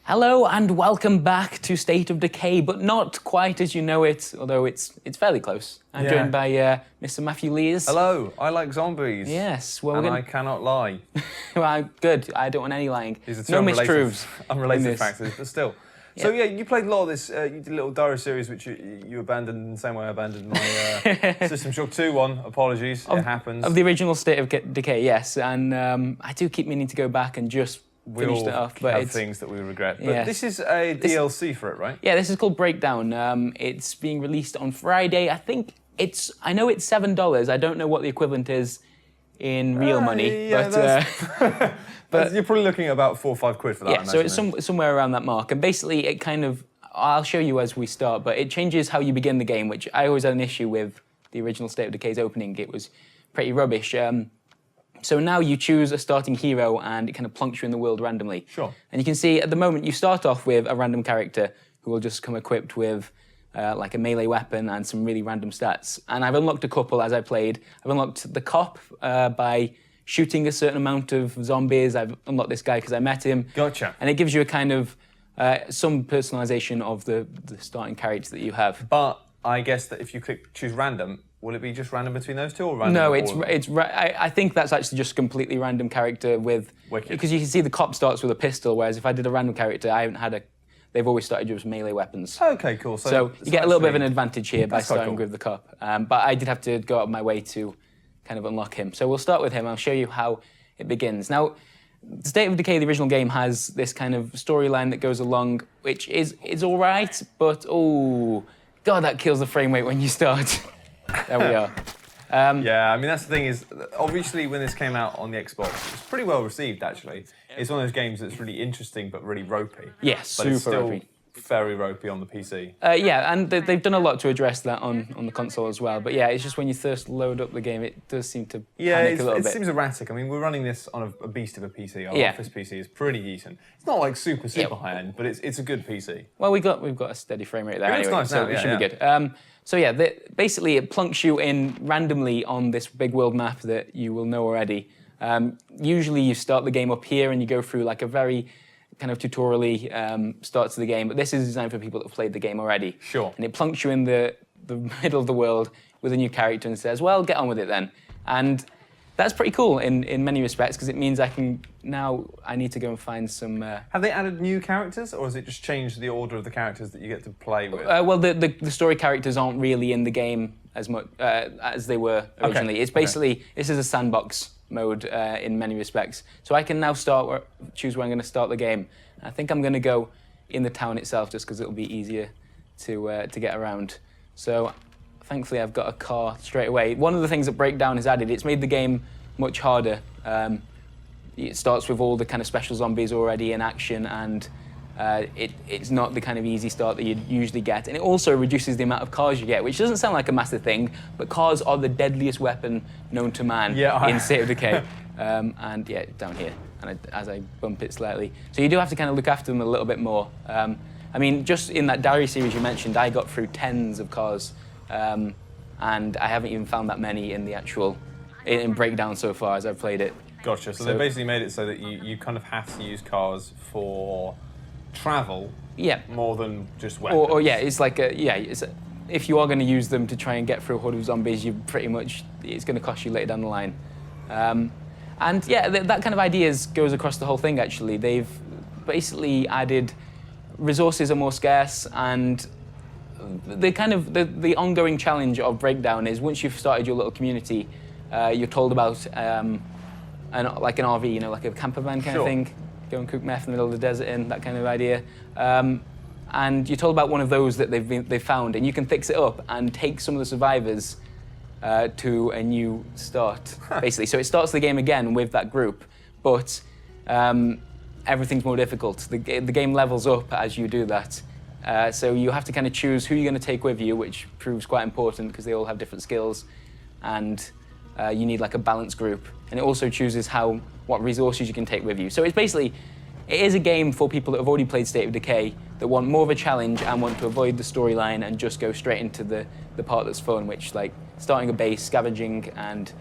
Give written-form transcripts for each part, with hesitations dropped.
Hello and welcome back to State of Decay, but not quite as you know it, although it's fairly close. I'm joined by Mr. Matthew Lees. Hello, I like zombies. Yes, well, and I cannot lie. Well, good. I don't want any lying. These are two no mistruths. Unrelated factors, but still. So yeah, you played a lot of this. You did a little diary series, which you abandoned in the same way I abandoned my System Shock 2 one. Apologies, it happens. Of the original State of Decay, yes, and I do keep meaning to go back and just finish it off. But it's things that we regret. But this is a DLC for it, right? Yeah, this is called Breakdown. It's being released on Friday. I know it's $7. I don't know what the equivalent is in real money, but you're probably looking at about £4 or £5 for that. Yeah, so it's somewhere around that mark. And basically, it kind of, I'll show you as we start, but it changes how you begin the game, which I always had an issue with the original State of Decay's opening. It was pretty rubbish. So now you choose a starting hero and it kind of plunks you in the world randomly. Sure. And you can see at the moment you start off with a random character who will just come equipped with like a melee weapon and some really random stats. And I've unlocked a couple as I played. I've unlocked the cop by shooting a certain amount of zombies. I've unlocked this guy because I met him. Gotcha. And it gives you a kind of some personalization of the starting character that you have. But I guess that if you choose random, will it be just random between those two or random? No, I think that's actually just a completely random character with... Wicked. Because you can see the cop starts with a pistol, whereas if I did a random character, I haven't had they've always started with melee weapons. Okay, cool. So you get a little bit of an advantage here by starting with the cop. But I did have to go out of my way to kind of unlock him. So we'll start with him. I'll show you how it begins. Now, the State of Decay, the original game, has this kind of storyline that goes along, which is all right, but oh, God, that kills the frame rate when you start. There we are. Yeah, I mean, that's the thing is, obviously when this came out on the Xbox, it's pretty well received, actually. It's one of those games that's really interesting but really ropey. Yeah, but super it's still ropey. Very ropey on the PC. Yeah, and they've done a lot to address that on the console as well. But yeah, it's just when you first load up the game, it does seem to panic a little bit. It seems erratic. I mean, we're running this on a beast of a PC. Our Office PC is pretty decent. It's not like super high-end, but it's a good PC. Well, we've got a steady frame rate there anyway, nice so now, it should be good. So yeah, basically it plunks you in randomly on this big world map that you will know already. Usually you start the game up here and you go through like a very kind of tutorially start to the game, but this is designed for people that have played the game already. Sure. And it plunks you in the middle of the world with a new character and says, well, get on with it then. And that's pretty cool in many respects because it means I need to go and find some... Have they added new characters or has it just changed the order of the characters that you get to play with? Well, the story characters aren't really in the game as much as they were originally. Okay. It's basically, this is a sandbox mode in many respects. So I can now choose where I'm going to start the game. I think I'm going to go in the town itself just because it'll be easier to get around. So thankfully I've got a car straight away. One of the things that Breakdown has added, it's made the game much harder. It starts with all the kind of special zombies already in action and it's not the kind of easy start that you'd usually get. And it also reduces the amount of cars you get, which doesn't sound like a massive thing, but cars are the deadliest weapon known to man in State of Decay. And yeah, down here, and as I bump it slightly. So you do have to kind of look after them a little bit more. I mean, just in that diary series you mentioned, I got through tens of cars, and I haven't even found that many in the actual, in Breakdown so far as I've played it. Gotcha, so they basically made it so that you kind of have to use cars for travel more than just weapons. Or yeah, it's like if you are going to use them to try and get through a horde of zombies, it's going to cost you later down the line. And yeah, that kind of ideas goes across the whole thing actually. They've basically added resources are more scarce and the ongoing challenge of Breakdown is once you've started your little community, you're told about like an RV, like a camper van kind of thing. Go and cook meth in the middle of the desert that kind of idea. And you're told about one of those that they've found, and you can fix it up and take some of the survivors to a new start, basically. So it starts the game again with that group, but everything's more difficult. The game levels up as you do that. So you have to kind of choose who you're going to take with you, which proves quite important because they all have different skills, and you need like a balanced group. And it also chooses what resources you can take with you. So it's basically, it is a game for people that have already played State of Decay, that want more of a challenge and want to avoid the storyline and just go straight into the part that's fun, which like starting a base, scavenging, and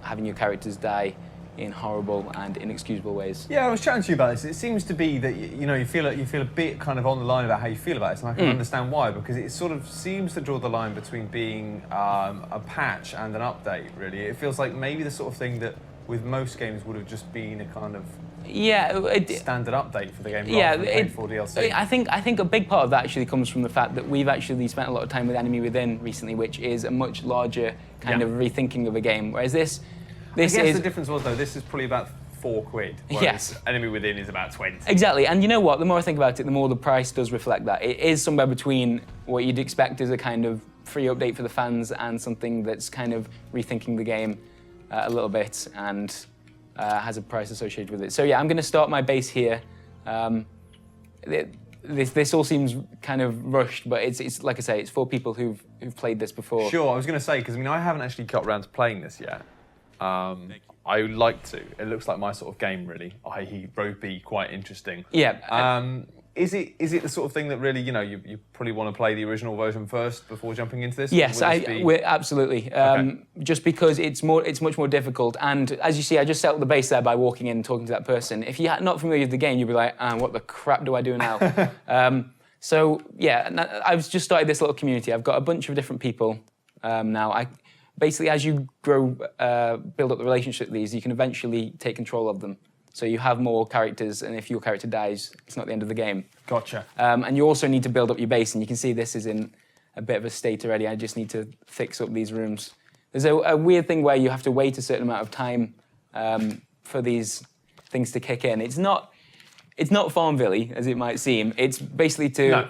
having your characters die in horrible and inexcusable ways. Yeah, I was chatting to you about this. It seems to be that you feel a bit kind of on the line about how you feel about this, and I can understand why, because it sort of seems to draw the line between being a patch and an update. Really, it feels like maybe the sort of thing that with most games would have just been a kind of standard update for the game rather than paying for DLC. I think a big part of that actually comes from the fact that we've actually spent a lot of time with Enemy Within recently, which is a much larger kind of rethinking of a game, whereas this I guess the difference was, though, this is probably about £4, whereas yes. Enemy Within is about 20. Exactly, and you know what? The more I think about it, the more the price does reflect that. It is somewhere between what you'd expect as a kind of free update for the fans and something that's kind of rethinking the game a little bit and has a price associated with it. So yeah, I'm going to start my base here. This all seems kind of rushed, but it's like I say, it's for people who've played this before. Sure, I was going to say, because I haven't actually got around to playing this yet. I would like to. It looks like my sort of game, really. I.e., Road B, quite interesting. Yeah. Is it the sort of thing that really, you probably want to play the original version first before jumping into this? Yes, absolutely. Okay. Just because it's much more difficult. And as you see, I just set up the base there by walking in and talking to that person. If you're not familiar with the game, you'd be like, what the crap do I do now? So yeah, I've just started this little community. I've got a bunch of different people now. Basically, as you grow, build up the relationship with these, you can eventually take control of them. So you have more characters, and if your character dies, it's not the end of the game. Gotcha. And you also need to build up your base, and you can see this is in a bit of a state already. I just need to fix up these rooms. There's a weird thing where you have to wait a certain amount of time for these things to kick in. It's not Farmville-y, as it might seem. It's basically to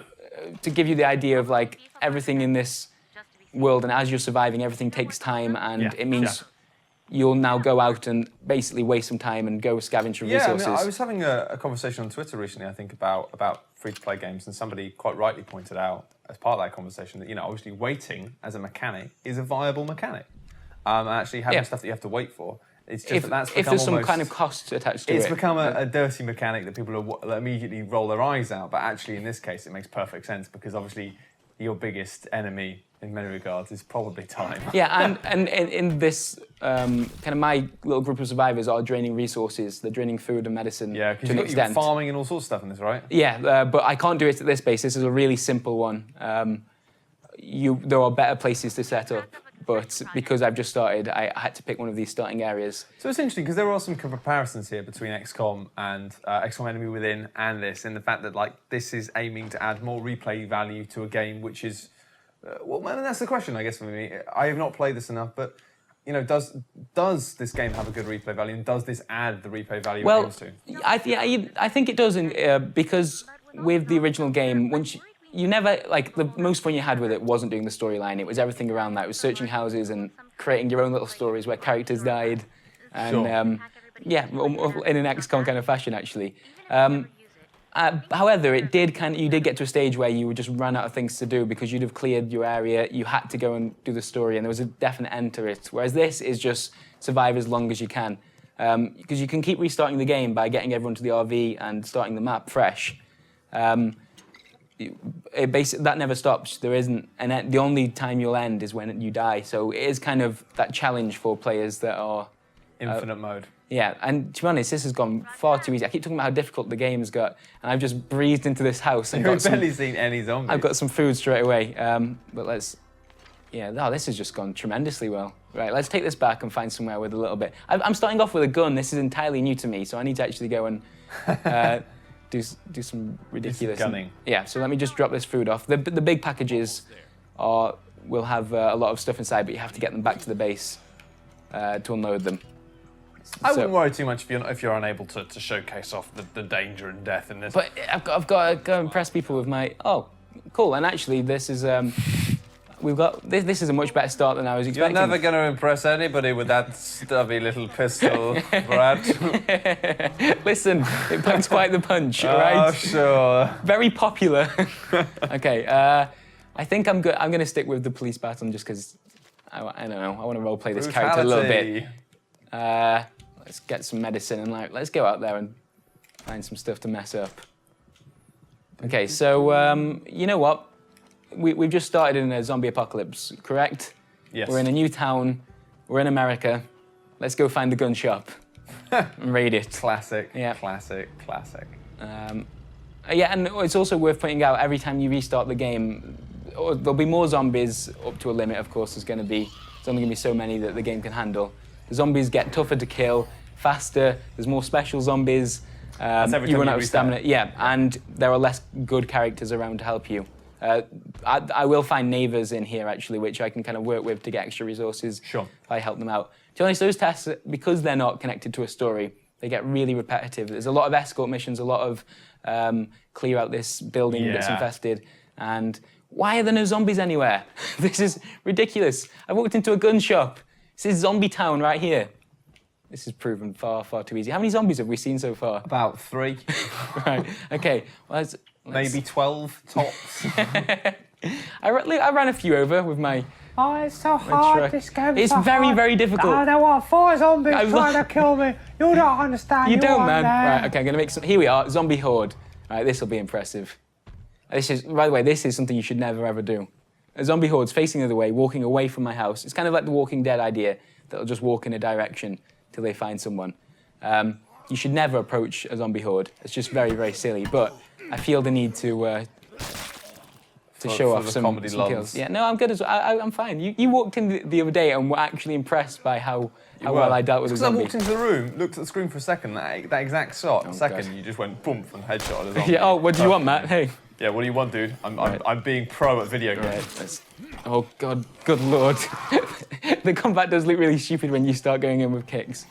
give you the idea of like everything in this world, and as you're surviving, everything takes time, and it means you'll now go out and basically waste some time and go scavenge for resources. I was having a conversation on Twitter recently, I think, about free-to-play games, and somebody quite rightly pointed out as part of that conversation that, obviously waiting as a mechanic is a viable mechanic. And actually having stuff that you have to wait for, it's just that's become if there's some kind of cost attached to it. It's become a dirty mechanic that people will immediately roll their eyes out, but actually in this case it makes perfect sense, because obviously your biggest enemy in many regards is probably time. Yeah, and in this kind of my little group of survivors are draining resources. They're draining food and medicine to an extent. You're farming and all sorts of stuff in this, right? Yeah, but I can't do it at this base. This is a really simple one. There are better places to set up, but because I've just started, I had to pick one of these starting areas. So it's interesting, because there are some comparisons here between XCOM and XCOM Enemy Within and this, in the fact that this is aiming to add more replay value to a game which is that's the question, I guess, for me. I have not played this enough, but does this game have a good replay value, and does this add the replay value it aims to? I think it does, because with the original game, once you never the most fun you had with it wasn't doing the storyline. It was everything around that. It was searching houses and creating your own little stories where characters died, and in an XCOM kind of fashion, actually. However, you did get to a stage where you would just run out of things to do because you'd have cleared your area, you had to go and do the story, and there was a definite end to it. Whereas this is just survive as long as you can. Because you can keep restarting the game by getting everyone to the RV and starting the map fresh. That never stops. There isn't an end. The only time you'll end is when you die. So it is kind of that challenge for players that are... Infinite mode. Yeah, and to be honest, this has gone far too easy. I keep talking about how difficult the game's got, and I've just breezed into this house and You've barely seen any zombies. I've got some food straight away. But let's... this has just gone tremendously well. Right, let's take this back and find somewhere with a little bit... I'm starting off with a gun. This is entirely new to me, so I need to actually go and do some ridiculous... gunning. So let me just drop this food off. The big packages will have a lot of stuff inside, but you have to get them back to the base to unload them. I wouldn't worry too much if you're unable to showcase off the danger and death in this. But I've got to go impress people with my... Oh, cool. And actually, this is... We've got... This is a much better start than I was expecting. You're never going to impress anybody with that stubby little pistol, Brad. Listen, it packs quite the punch, all right? Oh, sure. Very popular. Okay, I think I'm good. I'm going to stick with the police baton just because, I don't know, I want to roleplay this character a little bit. Let's get some medicine and let's go out there and find some stuff to mess up. Okay, so you know what? We've just started in a zombie apocalypse, correct? Yes. We're in a new town. We're in America. Let's go find the gun shop. and raid it. Classic, Yeah. classic. Yeah, and it's also worth pointing out every time you restart the game, there'll be more zombies up to a limit. Of course, there's only going to be so many that the game can handle. The zombies get tougher to kill, faster. There's more special zombies. That's every you time run you out of restart. stamina. Yeah, and there are less good characters around to help you. I will find neighbours in here actually, which I can kind of work with to get extra resources. Sure. If I help them out. To be honest, those tasks, because they're not connected to a story, they get really repetitive. There's a lot of escort missions, a lot of clear out this building that's infested. And why are there no zombies anywhere? This is ridiculous. I walked into a gun shop. This is Zombie Town right here. This is proven far, far too easy. How many zombies have we seen so far? About 3. Right, okay. Well, let's Maybe 12 tops. I ran a few over with my... Oh, it's so hard, truck. this game. It's so very, hard. very difficult. Oh, there were 4 zombies I trying to kill me. You don't understand. You don't, weren't man. there. Right, okay, I'm gonna make some... Here we are, zombie horde. All right, this will be impressive. This is, by the way, this is something you should never, ever do. A zombie horde's facing the other way, walking away from my house. It's kind of like the Walking Dead idea. They'll just walk in a direction till they find someone. You should never approach a zombie horde. It's just very, very silly. But I feel the need to show off some kills. Yeah, no, I'm good as well. I'm fine. You walked in the other day and were actually impressed by how well I dealt with the zombie. I walked into the room, looked at the screen for a second, that exact shot. God. You just went boom and headshot a zombie. Yeah. Oh, what do you want, Matt? Hey. Yeah, what do you want, dude? Right. I'm being pro at video games. Right. Oh God, good lord. The combat does look really stupid when you start going in with kicks.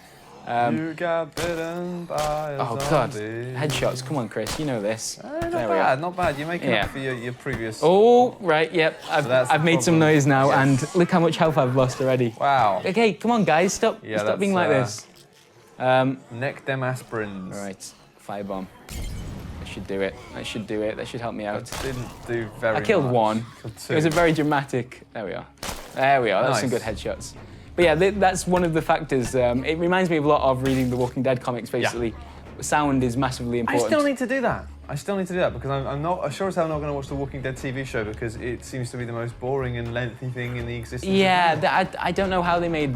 You got bitten by a Oh God, zombie. headshots. Come on, Chris, you know this. Not There we are. bad, not bad. You're making up for your previous... Oh, right, yep. that's I've the made some problem. noise now, Yes. and look how much health I've lost already. Wow. Okay, come on, guys, stop being like this. Neck them aspirins. All right, firebomb. That should do it. That should do it. That should help me out. That didn't do very I killed much. one. Killed 2. It was a very dramatic. There we are. There we are. That's some good Nice. headshots. But yeah, that's one of the factors. It reminds me of a lot of reading the Walking Dead comics. Basically, sound is massively I important. still need to do that. Because I'm not sure as hell not going to watch the Walking Dead TV show because it seems to be the most boring and lengthy thing in the existence. Yeah, I don't know how they made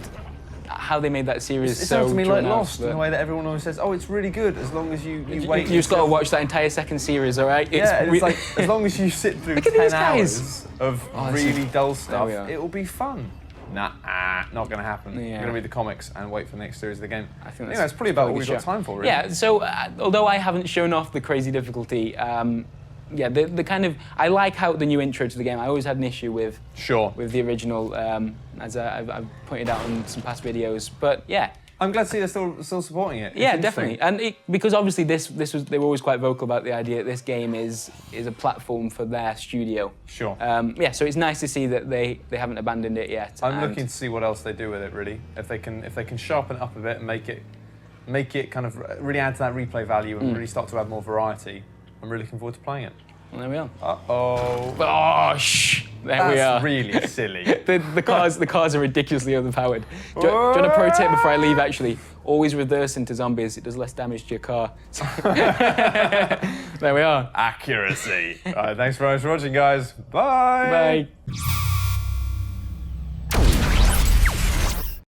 that series It so sounds to me like drawn out, Lost in but- the way that everyone always says, "Oh, it's really good as long as you wait." You just got to until-" watch that entire second series, all right? It's like as long as you sit through Look at 10 these guys. hours of this really is- dull stuff, we are. it will be fun. Nah, not going to happen. Yeah. You're going to read the comics and wait for the next series of the game. I think that's probably about all good we've got show. time for, really. Yeah, so although I haven't shown off the crazy difficulty, yeah, the kind of, I like how the new intro to the game, I always had an issue with Sure. the original, as I've pointed out in some past videos, but yeah. I'm glad to see they're still supporting it. It's Yeah, interesting. definitely, and because obviously they were always quite vocal about the idea that this game is a platform for their studio. Sure. Yeah, so it's nice to see that they haven't abandoned it yet. I'm and- looking to see what else they do with it. Really, if they can sharpen it up a bit and make it kind of really add to that replay value and really start to add more variety. I'm really looking forward to playing it. Well, there we are. Uh-oh. Oh, shh! There we are. That's really silly. The cars are ridiculously overpowered. Do you want a pro tip before I leave, actually? Always reverse into zombies. It does less damage to your car. There we are. Accuracy. All right, thanks very much for watching, guys. Bye. Bye.